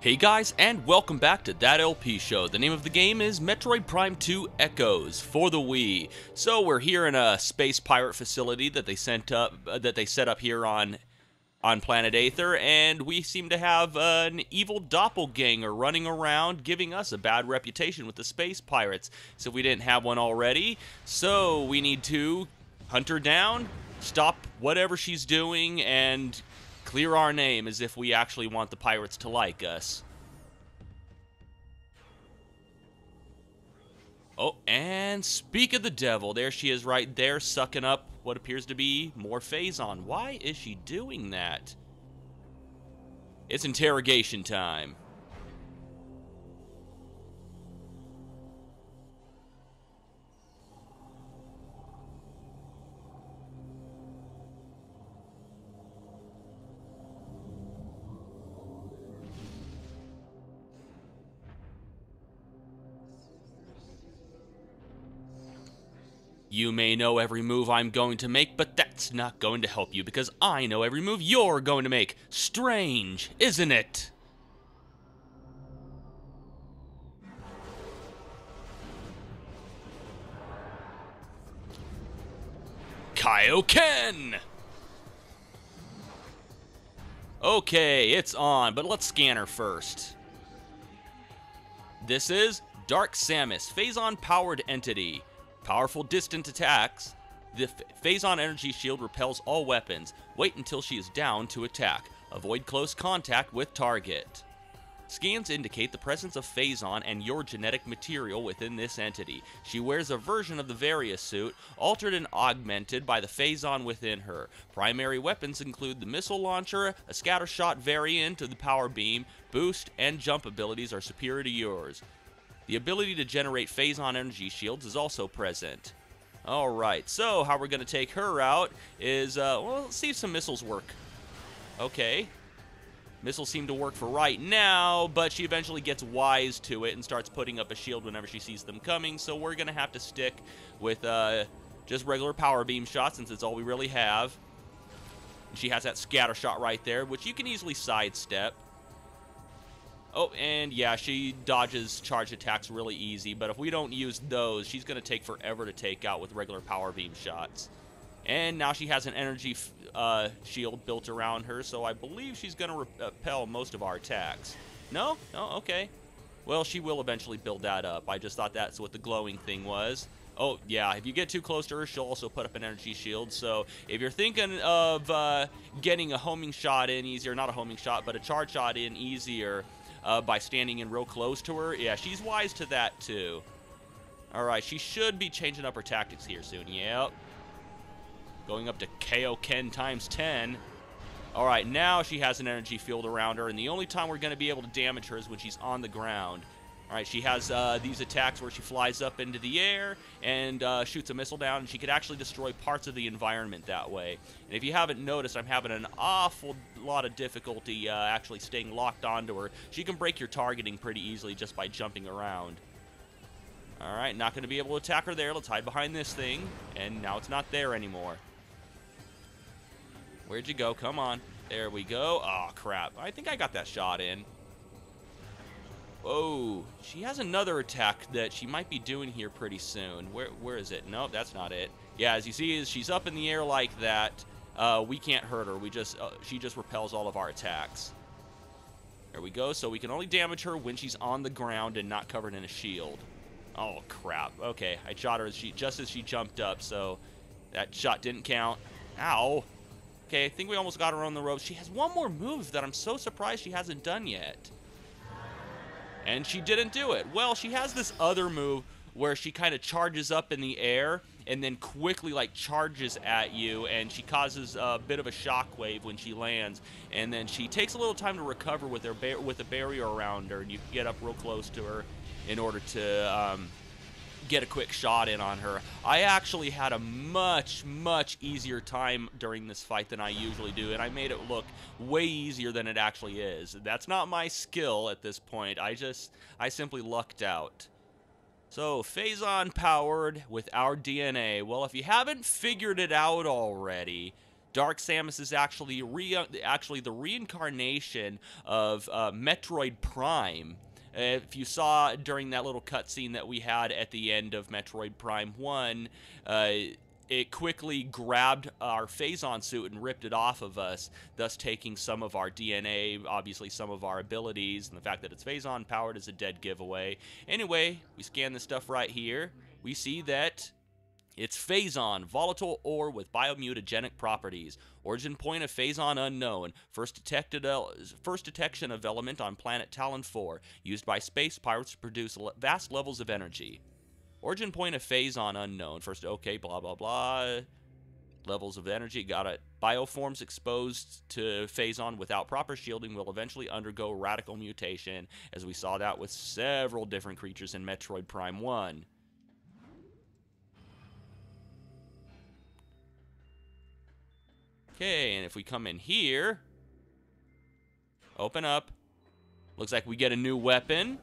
Hey guys, and welcome back to That LP Show. The name of the game is Metroid Prime 2 Echoes for the Wii. So we're here in a space pirate facility that they set up here on planet Aether, and we seem to have an evil doppelganger running around giving us a bad reputation with the space pirates. So we didn't have one already, so we need to hunt her down, stop whatever she's doing, and clear our name as if we actually want the pirates to like us. Oh, and speak of the devil, there she is right there, sucking up what appears to be more Phazon. Why is she doing that? It's interrogation time. You may know every move I'm going to make, but that's not going to help you because I know every move you're going to make. Strange, isn't it? Kaioken! Okay, it's on, but let's scan her first. This is Dark Samus, Phazon-powered entity. Powerful distant attacks. The Phazon energy shield repels all weapons. Wait until she is down to attack. Avoid close contact with target. Scans indicate the presence of Phazon and your genetic material within this entity. She wears a version of the Various suit, altered and augmented by the Phazon within her. Primary weapons include the missile launcher, a scattershot variant of the power beam, boost, and jump abilities are superior to yours. The ability to generate Phazon energy shields is also present. Alright, so how we're going to take her out is, well, let's see if some missiles work. Okay. Missiles seem to work for right now, but she eventually gets wise to it and starts putting up a shield whenever she sees them coming, so we're going to have to stick with just regular power beam shots since it's all we really have. She has that scatter shot right there, which you can easily sidestep. Oh, and yeah, she dodges charge attacks really easy, but if we don't use those, she's going to take forever to take out with regular power beam shots. And now she has an energy shield built around her, so I believe she's going to repel most of our attacks. No? No? Okay. Well, she will eventually build that up. I just thought that's what the glowing thing was. Oh, yeah, if you get too close to her, she'll also put up an energy shield. So if you're thinking of getting a homing shot in easier, not a homing shot, but a charge shot in easier, by standing in real close to her. Yeah, she's wise to that too. Alright, she should be changing up her tactics here soon. Yep. Going up to Kaioken times 10. Alright, now she has an energy field around her, and the only time we're going to be able to damage her is when she's on the ground. Alright, she has these attacks where she flies up into the air and shoots a missile down, and she could actually destroy parts of the environment that way. And if you haven't noticed, I'm having an awful lot of difficulty actually staying locked onto her. She can break your targeting pretty easily just by jumping around. Alright, not going to be able to attack her there. Let's hide behind this thing, and now it's not there anymore. Where'd you go? Come on. There we go. Oh, crap. I think I got that shot in. Whoa, she has another attack that she might be doing here pretty soon. Where is it? Nope, that's not it. Yeah, as you see, she's up in the air like that. We can't hurt her. She just repels all of our attacks. There we go. So we can only damage her when she's on the ground and not covered in a shield. Oh, crap. Okay, I shot her just as she jumped up, so that shot didn't count. Ow. Okay, I think we almost got her on the ropes. She has one more move that I'm so surprised she hasn't done yet. And she didn't do it. Well, she has this other move where she kind of charges up in the air and then quickly like charges at you, and she causes a bit of a shockwave when she lands, and then she takes a little time to recover with her with a barrier around her, and you can get up real close to her in order to get a quick shot in on her. I actually had a much easier time during this fight than I usually do, and I made it look way easier than it actually is. That's not my skill at this point. I simply lucked out. So, Phazon powered with our DNA. Well, if you haven't figured it out already, Dark Samus is actually the reincarnation of Metroid Prime. If you saw during that little cutscene that we had at the end of Metroid Prime 1, it quickly grabbed our Phazon suit and ripped it off of us, thus taking some of our DNA, obviously some of our abilities, and the fact that it's Phazon powered is a dead giveaway. Anyway, we scan this stuff right here. We see that it's Phazon, volatile ore with biomutagenic properties. Origin point of Phazon unknown. First detection of element on planet Talon 4, used by space pirates to produce vast levels of energy. Origin point of Phazon unknown. First, okay, blah, blah, blah. Levels of energy, got it. Bioforms exposed to Phazon without proper shielding will eventually undergo radical mutation, as we saw that with several different creatures in Metroid Prime 1. Okay, and if we come in here, open up, looks like we get a new weapon.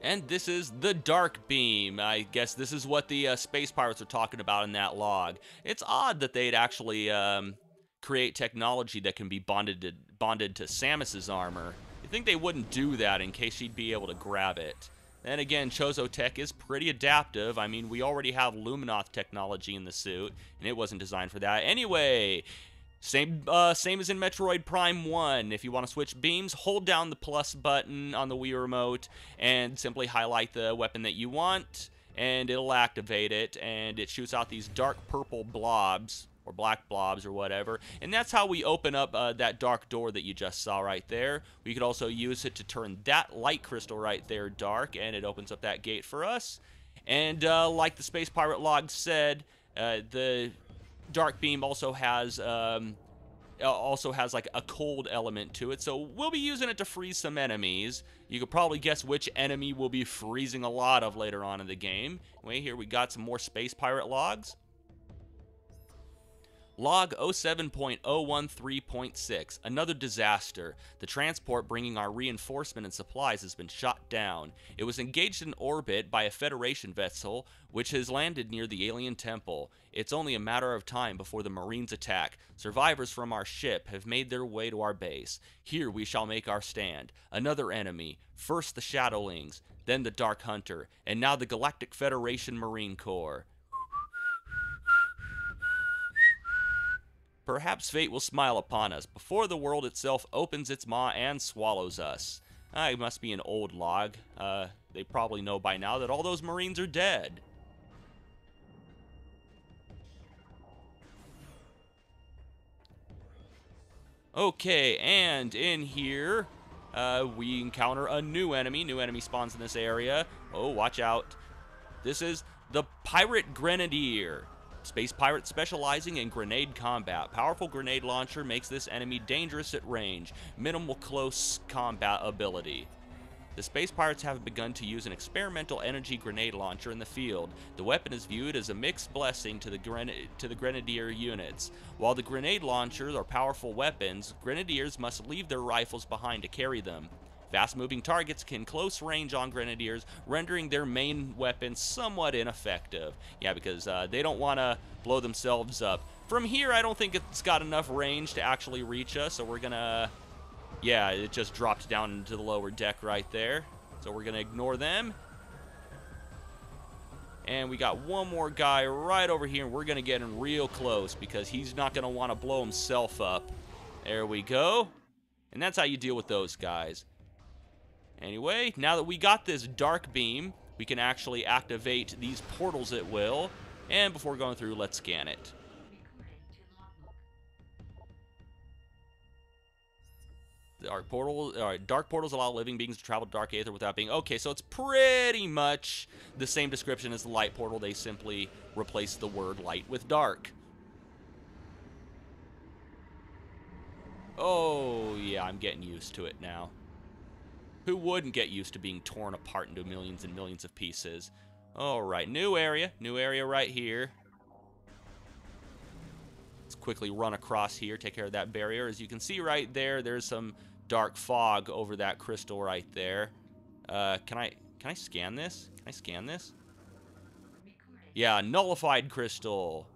And this is the Dark Beam. I guess this is what the space pirates are talking about in that log. It's odd that they'd actually create technology that can be bonded to Samus's armor. You'd think they wouldn't do that in case she'd be able to grab it. Then again, Chozo Tech is pretty adaptive. I mean, we already have Luminoth technology in the suit, and it wasn't designed for that. Anyway, same as in Metroid Prime 1. If you want to switch beams, hold down the plus button on the Wii Remote and simply highlight the weapon that you want, and it'll activate it, and it shoots out these dark purple blobs, or black blobs, or whatever. And that's how we open up that dark door that you just saw right there. We could also use it to turn that light crystal right there dark, and it opens up that gate for us. And like the Space Pirate log said, the Dark Beam also has like a cold element to it, so we'll be using it to freeze some enemies. You could probably guess which enemy we'll be freezing a lot of later on in the game. Anyway, here we got some more Space Pirate logs. Log 07.013.6, another disaster. The transport bringing our reinforcement and supplies has been shot down. It was engaged in orbit by a Federation vessel, which has landed near the alien temple. It's only a matter of time before the Marines attack. Survivors from our ship have made their way to our base. Here we shall make our stand. Another enemy, first the Shadowlings, then the Dark Hunter, and now the Galactic Federation Marine Corps. Perhaps fate will smile upon us before the world itself opens its maw and swallows us. It must be an old log. They probably know by now that all those Marines are dead. Okay, and in here, we encounter a new enemy. New enemy spawns in this area. Oh, watch out. This is the Pirate Grenadier. Space pirate specializing in grenade combat. Powerful grenade launcher makes this enemy dangerous at range. Minimal close combat ability. The space pirates have begun to use an experimental energy grenade launcher in the field. The weapon is viewed as a mixed blessing to the grenadier units. While the grenade launchers are powerful weapons, grenadiers must leave their rifles behind to carry them. Fast-moving targets can close range on grenadiers, rendering their main weapon somewhat ineffective. Yeah, because they don't want to blow themselves up. From here, I don't think it's got enough range to actually reach us, so we're gonna... Yeah, it just dropped down into the lower deck right there. So we're gonna ignore them. And we got one more guy right over here, and we're gonna get him real close because he's not gonna want to blow himself up. There we go. And that's how you deal with those guys. Anyway, now that we got this Dark Beam, we can actually activate these portals at will. And before going through, let's scan it. Dark portals allow living beings to travel to dark aether without being... Okay, so it's pretty much the same description as the light portal. They simply replace the word light with dark. Oh, yeah, I'm getting used to it now. Who wouldn't get used to being torn apart into millions and millions of pieces? Alright, new area right here. Let's quickly run across here, take care of that barrier. As you can see right there, there's some dark fog over that crystal right there. Can I scan this? Can I scan this? Yeah, nullified crystal.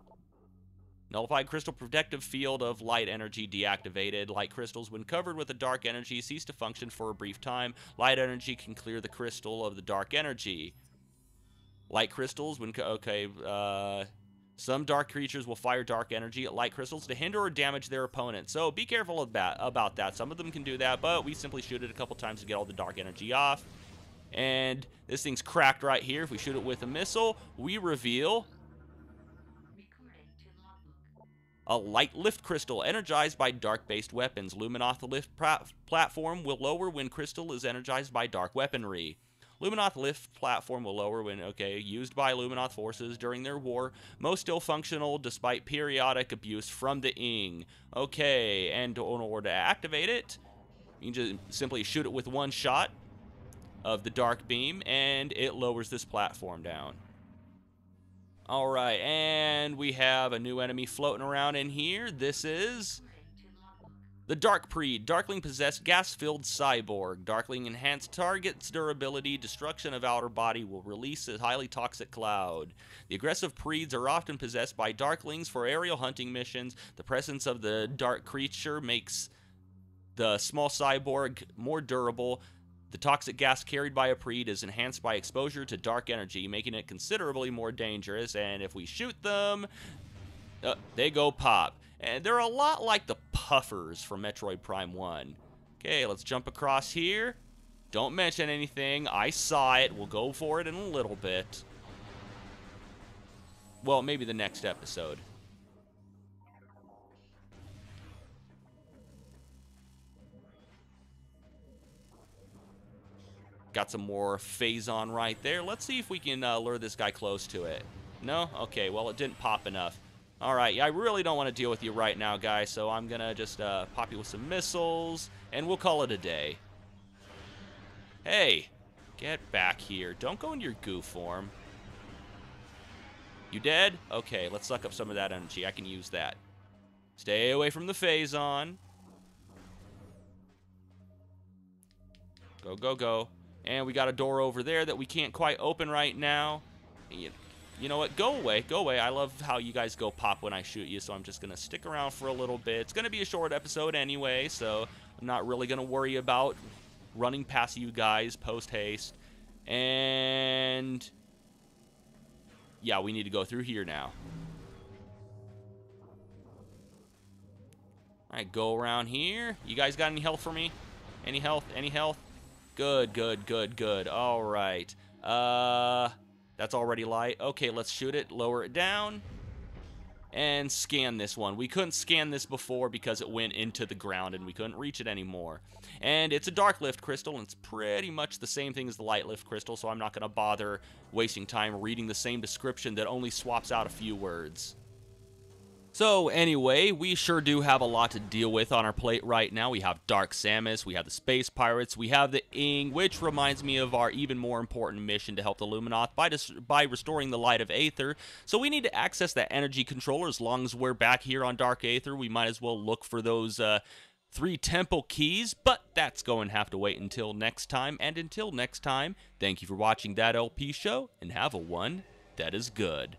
Nullified crystal protective field of light energy deactivated. Light crystals, when covered with a dark energy, cease to function for a brief time. Light energy can clear the crystal of the dark energy. Light crystals, when some dark creatures will fire dark energy at light crystals to hinder or damage their opponent. So be careful about that. Some of them can do that, but we simply shoot it a couple times to get all the dark energy off. And this thing's cracked right here. If we shoot it with a missile, we reveal a light lift crystal energized by dark-based weapons. Luminoth lift platform will lower when crystal is energized by dark weaponry. Luminoth lift platform will lower when, used by Luminoth forces during their war. Most still functional despite periodic abuse from the Ing. Okay, and in order to activate it, you can just simply shoot it with one shot of the dark beam, and it lowers this platform down. Alright, and we have a new enemy floating around in here. This is the Dark Preed, Darkling-possessed gas-filled cyborg. Darkling-enhanced target's durability, destruction of outer body will release a highly toxic cloud. The aggressive Preeds are often possessed by Darklings for aerial hunting missions. The presence of the dark creature makes the small cyborg more durable. The toxic gas carried by a Preed is enhanced by exposure to dark energy, making it considerably more dangerous, and if we shoot them, they go pop. And they're a lot like the puffers from Metroid Prime 1. Okay, let's jump across here. Don't mention anything. I saw it. We'll go for it in a little bit. Well, maybe the next episode. Got some more Phazon right there. Let's see if we can lure this guy close to it. No? Okay, well, it didn't pop enough. Alright, yeah, I really don't want to deal with you right now, guys, so I'm gonna just pop you with some missiles, and we'll call it a day. Hey, get back here. Don't go in your goo form. You dead? Okay, let's suck up some of that energy. I can use that. Stay away from the Phazon. Go, go, go. And we got a door over there that we can't quite open right now. You know what? Go away. Go away. I love how you guys go pop when I shoot you, so I'm just going to stick around for a little bit. It's going to be a short episode anyway, so I'm not really going to worry about running past you guys post-haste. And yeah, we need to go through here now. Alright, go around here. You guys got any health for me? Any health? Any health? Good, good, good, good. Alright. That's already light. Okay, let's shoot it. Lower it down. And scan this one. We couldn't scan this before because it went into the ground and we couldn't reach it anymore. And it's a dark lift crystal, and it's pretty much the same thing as the light lift crystal, so I'm not going to bother wasting time reading the same description that only swaps out a few words. So anyway, we sure do have a lot to deal with on our plate right now. We have Dark Samus, we have the Space Pirates, we have the Ing, which reminds me of our even more important mission to help the Luminoth by restoring the Light of Aether. So we need to access that energy controller. As long as we're back here on Dark Aether, we might as well look for those 3 temple keys, but that's going to have to wait until next time. And until next time, thank you for watching That LP Show, and have a one that is good.